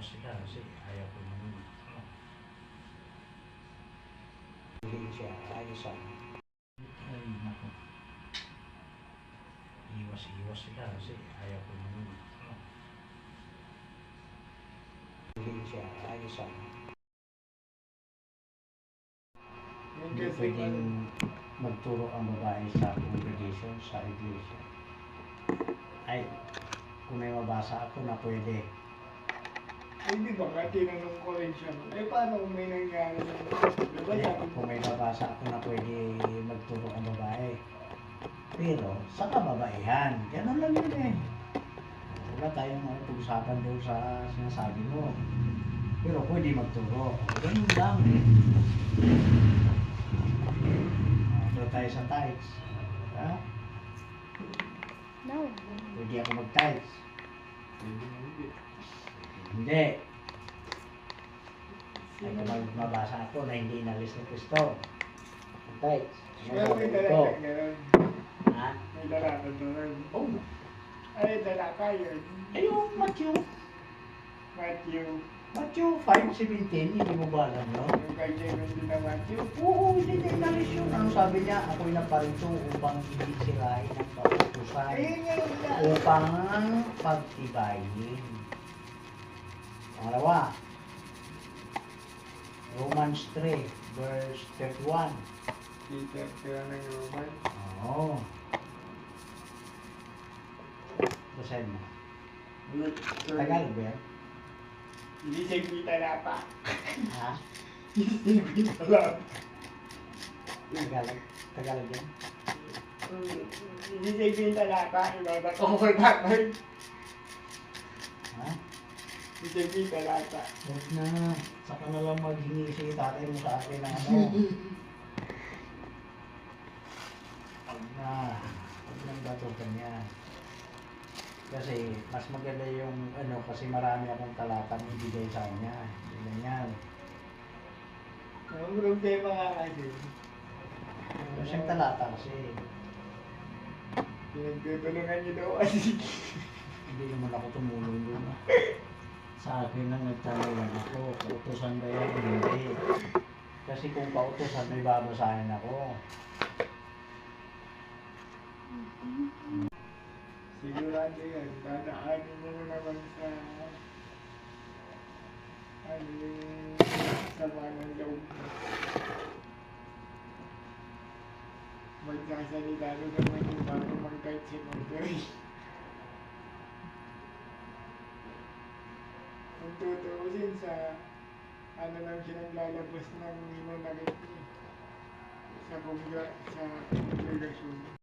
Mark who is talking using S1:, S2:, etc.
S1: iwas sila kasi ayaw ko naman. Hindi siya, ayos ako. Ay, naku. Iwas sila kasi ayaw ko naman. Hindi siya, ayos ako. Hindi pwedeng magturo ang babae sa congregation, sa iglesia. Ay, kung may mabasa ako na pwede.
S2: Ay, di ba nga tinanong ko rin siya, eh paano kung may nangyari? Diba sabi
S1: Kung may mabasa ako na pwede magturo ang babae. Pero, sa kababaihan, gano'n lang yun eh. Wala tayong pag-usapan doon sa sinasabi mo. Pero pwede magturo. Ganun lang. Doon tayo sa tights. Ha?
S3: No.
S1: Pwede ako mag-tights. Hindi. Ay kung mabasa ako na hindi inalis ni Kristo. Tights.
S2: Pero may dala ka gano'n.
S1: Ha?
S2: May dala ka gano'n.
S1: Oh.
S2: Ay, dala ka yun.
S1: Ay, yung Matthew. Matthew 5:17, hindi mo ba alam, no?
S2: Yung kay James din na Matthew.
S1: Oo, hindi niya inalis yun. Ano sabi niya? Ako'y naparito upang hindi sirain ang kautusan.
S2: Ayun yung
S1: Upang pagtibayin. Pangalawa, Romans 3, verse 31.
S2: Peter, kaya ng Roman.
S1: Oo. Basahin mo. Tagalog ba yan?
S2: Hindi siya kita na pa.
S1: Ha?
S2: Hindi kita lang.
S1: Tagalog yan?
S2: Hindi siya kita na pa. Iba ko ko tatay.
S1: Ha?
S2: Hindi siya kita na pa.
S1: Huwag na. Saka na lang maghingi si tatay mo sa akin ng ano. Huwag na. Huwag nang batukan yan. Kasi mas maganda yung ano, kasi marami akong talatang ibigay sa kanya. Hindi yan.
S2: Ang problema nga kasi.
S1: Yung siyang talata kasi,
S2: Pinagtutulungan niyo daw kasi.
S1: hindi naman ako tumulong doon. Sa akin lang nagtanungan ako, pautusan ba yan? Hindi. Kasi kung pautusan, may babasahin ako.
S2: Sigurado yan. Dadaanin mo naman sa ano yung sama ng loob mo. Magsasalita doon naman yung bago mag-guide si Monterey. Kung tutuusin sa ano lang siya naglalabas ng nanakit niya sa congregasyon.